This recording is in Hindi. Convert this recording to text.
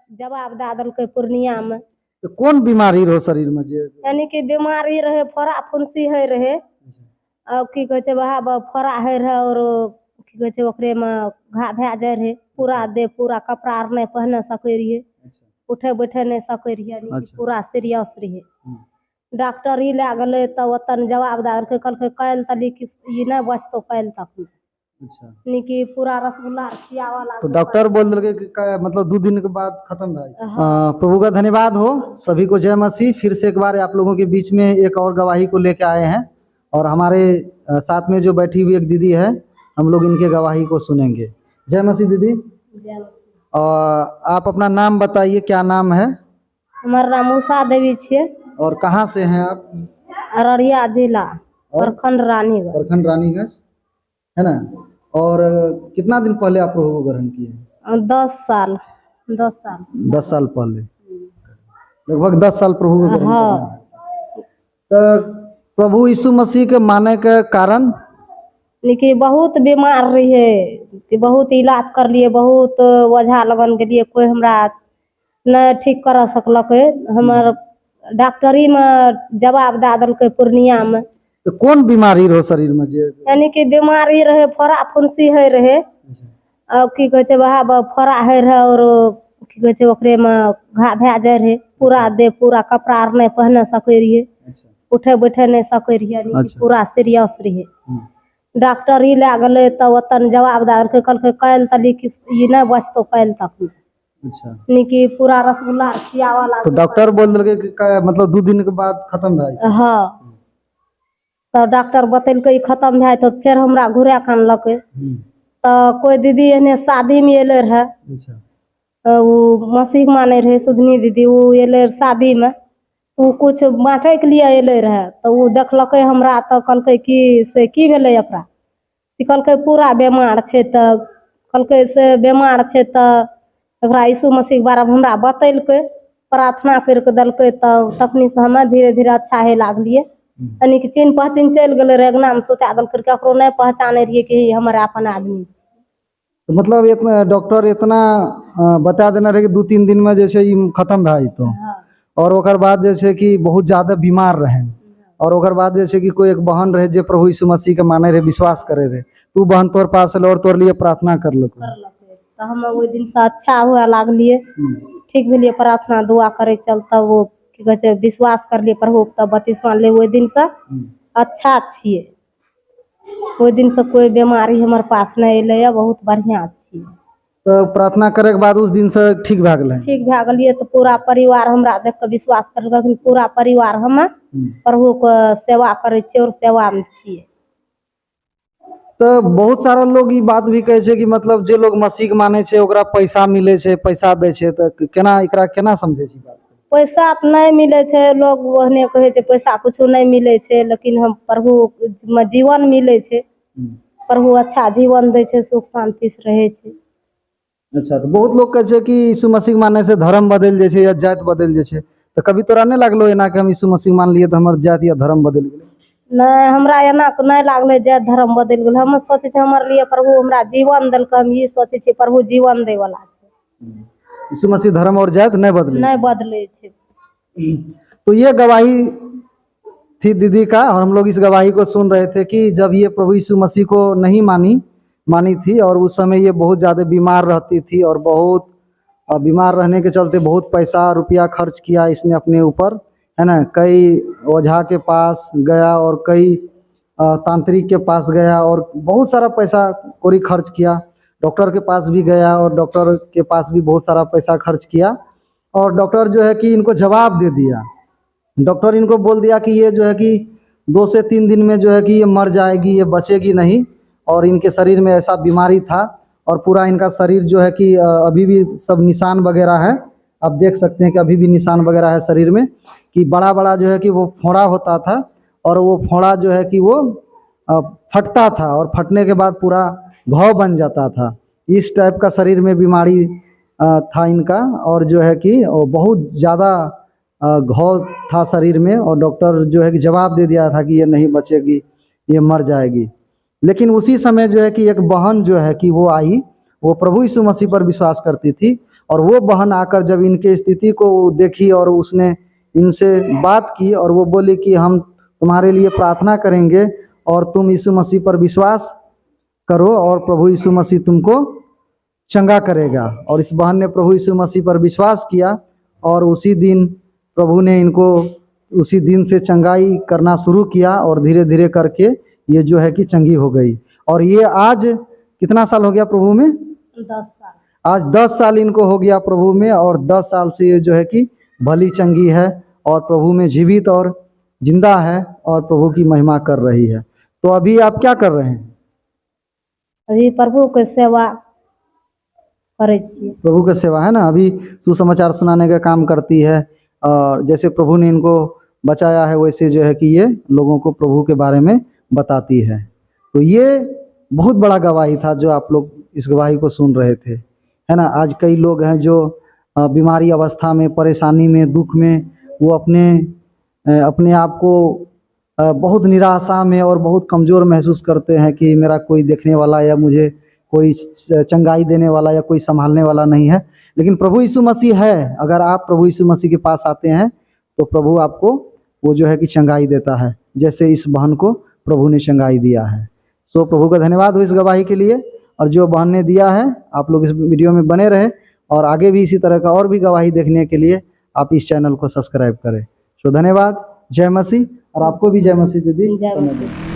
जवाब दे देलकै पूर्णिया में। तो कौन बीमारी रहो शरीर में जे यानी कि बीमारी रहे, फोड़ा फुंसी है रहे, और की कहै छै वएह फोड़ा है रहे, और की कहै छै ओकरे में घा भए जाए रहे, पूरा देह पूरा कपड़ा आर नहीं पहने सकै रहिए, उठे बैठे नहीं सकै रहिए, यानी कि पूरा सीरियस रहे। डॉक्टर ही लै गेलै तब ओतन जवाब दे देलकै, कहलकै काल्हि तली कि ई नहीं बचतौ काल्हि तक में। यानी कि पूरा रसगुल्ला खिया वाला। तो डॉक्टर बोल दिलकै कि मतलब 2 दिन के बाद खत्म भाई। प्रभु का धन्यवाद हो, सभी को जय मसीह। फिर से एक बार आप लोगों के बीच में एक और गवाही को लेके आए हैं, और हमारे साथ में जो बैठी हुई एक दीदी है, हम लोग इनके गवाही को सुनेंगे। जय मसीह दीदी। और आप अपना नाम बताइए, क्या नाम है? हमारा नाम उषा देवी छे। और कहाँ से हैं आप? अररिया जिला, प्रखंड रानीगंज। प्रखंड रानीगंज है ना। और कितना दिन पहले आप प्रभु को ग्रहण किए? 10 साल 10 साल पहले, लगभग 10 साल प्रभु को ग्रहण किए। तो प्रभु यीशु मसीह के माने के कारण कि बहुत बीमार रहे, कि बहुत इलाज कर लिए, बहुत ओझा लगन गेलिए, कोई हमरा नहीं ठीक कर सकलकै। हमर डॉक्टरी में जवाब दे देलकै पूर्णिया में। तो कौन बीमारी रहो शरीर में जे यानी कि बीमारी रहे, फोड़ा फुंसी है रहे, और की कहै छै वएह फोड़ा है रहे, और की कहै छै ओकरे में घा भए जाए रहे, पूरा देह पूरा कपड़ा आर नहीं पहने सकै रहिए, उठे बैठे नहीं सकै रहिए, यानी कि पूरा सीरियस रहे। डॉक्टर ही लै गेलै तब ओतन जवाब दे देलकै, कहलकै काल्हि तली कि ई नहीं बचतौ काल्हि तक में। यानी कि पूरा रसगुल्ला खिया वाला। तो डॉक्टर बोल दिलकै कि मतलब 2 दिन के बाद खत्म भाई। हाँ, तो डॉक्टर बतेलकै ई खत्म भए तो फिर हमरा घुरा के आनलकै। तो कोई दीदी एने शादी में एले रहे, वो मसीह माने रहे, सुधनी दीदी, वो एले शादी में, वो कुछ बांटे के लिए एले रहे, तो वो देखलकै हमरा, तो कहलकै कि से की भेलै एकरा? कहलकै पूरा बीमार छै, तो कहलकै से बीमार छै तो एकरा यीशु मसीह के बारे में हमरा बतेलकै, प्रार्थना करके देलकै, तब तखनी से हमें धीरे धीरे अच्छा हे लागलिए। यानी कि चिन्ह पहचान चल गए रहे, अंगना में सुता देलकै, ककरो नहीं पहचाने रहिए कि हमारे अपन आदमी छै। तो मतलब इतना डॉक्टर इतना बता देना रहे कि 2-3 दिन में जैसे खत्म भाई। तो और ओकर बाद जैसे कि बहुत ज्यादा बीमार रहे, और ओकर बाद जैसे कि कोई एक बहन रहे जो प्रभु यीशु मसीह के माने रहे, विश्वास करे रहे, तू बहन तोर पास और तोर लिए प्रार्थना कर लो। तो हम वो दिन से अच्छा हुआ लागलिए, ठीक भेलिए, प्रार्थना दुआ करे चलता वो की कहै छै विश्वास करलिए प्रभु, तब बत्तीसवां ले ओइ दिन से अच्छा छिए। ओइ दिन से कोई बीमारी हमारे पास नहीं अइले, बहुत बढ़िया छिए। तो प्रार्थना करे के बाद उस दिन से ठीक भए गेलै? ठीक भए गेलिए। तो पूरा परिवार हमरा देख के विश्वास करलखिन, पूरा परिवार हम प्रभु के सेवा करे छिए और सेवा में छिए। तो बहुत सारा लोग ई बात भी कहे छे कि मतलब जे लोग मसीह के माने छे ओकरा पैसा मिले छे, पैसा दे छे, तो केना एकरा केना समझे छी बात? पैसा तो नहीं मिले छे, लोग ओहने कहे छे पैसा कुछ नहीं मिले छे, लेकिन हम प्रभु में जीवन मिले छे, प्रभु अच्छा जीवन दे छे, सुख शांति से रहे छे। अच्छा, तो बहुत लोग कहे छे कि यीशु मसीह माने से धर्म बदल जाए छे या जात बदल जाए छे, तो कभी तोरा नहीं लागलो एना कि हम यीशु मसीह मान लिए तो हमर जात या धर्म बदल गेलै? नहीं, हमरा एना नहीं लागले जात धर्म बदल गेल। हम सोचे छे हमर लिए प्रभु हमरा जीवन देलकै, हम ये सोचे छे प्रभु जीवन दे वाला छे। यीशु मसीह धर्म और जात नहीं बदले छे। तो ये गवाही थी दीदी का, और हम लोग इस गवाही को सुन रहे थे कि जब ये प्रभु यीशु मसीह को नहीं मानी थी, और उस समय ये बहुत ज़्यादा बीमार रहती थी, और बहुत बीमार रहने के चलते बहुत पैसा रुपया खर्च किया इसने अपने ऊपर, है ना। कई ओझा के पास गया और कई तांत्रिक के पास गया, और बहुत सारा पैसा कोरी खर्च किया। डॉक्टर के पास भी गया, और डॉक्टर के पास भी बहुत सारा पैसा खर्च किया, और डॉक्टर जो है कि इनको जवाब दे दिया। डॉक्टर इनको बोल दिया कि ये जो है कि 2 से 3 दिन में जो है कि ये मर जाएगी, ये बचेगी नहीं। और इनके शरीर में ऐसा बीमारी था, और पूरा इनका शरीर जो है कि अभी भी सब निशान वगैरह है, आप देख सकते हैं कि अभी भी निशान वगैरह है शरीर में, कि बड़ा बड़ा जो है कि वो फोड़ा होता था, और वो फोड़ा जो है कि वो फटता था, और फटने के बाद पूरा घाव बन जाता था। इस टाइप का शरीर में बीमारी था इनका, और जो है कि बहुत ज़्यादा घाव था शरीर में, और डॉक्टर जो है कि जवाब दे दिया था कि ये नहीं बचेगी, ये मर जाएगी। लेकिन उसी समय जो है कि एक बहन जो है कि वो आई, वो प्रभु यीशु मसीह पर विश्वास करती थी, और वो बहन आकर जब इनके स्थिति को देखी और उसने इनसे बात की और वो बोली कि हम तुम्हारे लिए प्रार्थना करेंगे और तुम यीशु मसीह पर विश्वास करो और प्रभु यीशु मसीह तुमको चंगा करेगा। और इस बहन ने प्रभु यीशु मसीह पर विश्वास किया और उसी दिन प्रभु ने इनको उसी दिन से चंगाई करना शुरू किया और धीरे धीरे करके ये जो है कि चंगी हो गई। और ये आज कितना साल हो गया प्रभु में? 10 साल। आज 10 साल इनको हो गया प्रभु में और 10 साल से ये जो है कि भली चंगी है और प्रभु में जीवित और जिंदा है और प्रभु की महिमा कर रही है। तो अभी आप क्या कर रहे हैं? अभी प्रभु के सेवा करे छिए। प्रभु की सेवा है ना, अभी सुसमाचार सुनाने का काम करती है और जैसे प्रभु ने इनको बचाया है वैसे जो है कि ये लोगों को प्रभु के बारे में बताती है। तो ये बहुत बड़ा गवाही था जो आप लोग इस गवाही को सुन रहे थे, है ना। आज कई लोग हैं जो बीमारी अवस्था में, परेशानी में, दुख में, वो अपने आप को बहुत निराशा में और बहुत कमज़ोर महसूस करते हैं कि मेरा कोई देखने वाला या मुझे कोई चंगाई देने वाला या कोई संभालने वाला नहीं है। लेकिन प्रभु यीशु मसीह है। अगर आप प्रभु यीशु मसीह के पास आते हैं तो प्रभु आपको वो जो है कि चंगाई देता है, जैसे इस बहन को प्रभु ने चंगाई दिया है। सो प्रभु का धन्यवाद हो इस गवाही के लिए। और जो बहन ने दिया है, आप लोग इस वीडियो में बने रहे और आगे भी इसी तरह का और भी गवाही देखने के लिए आप इस चैनल को सब्सक्राइब करें। सो धन्यवाद। जय मसीह। और आपको भी जय मसीह दीदी। जय मसीह।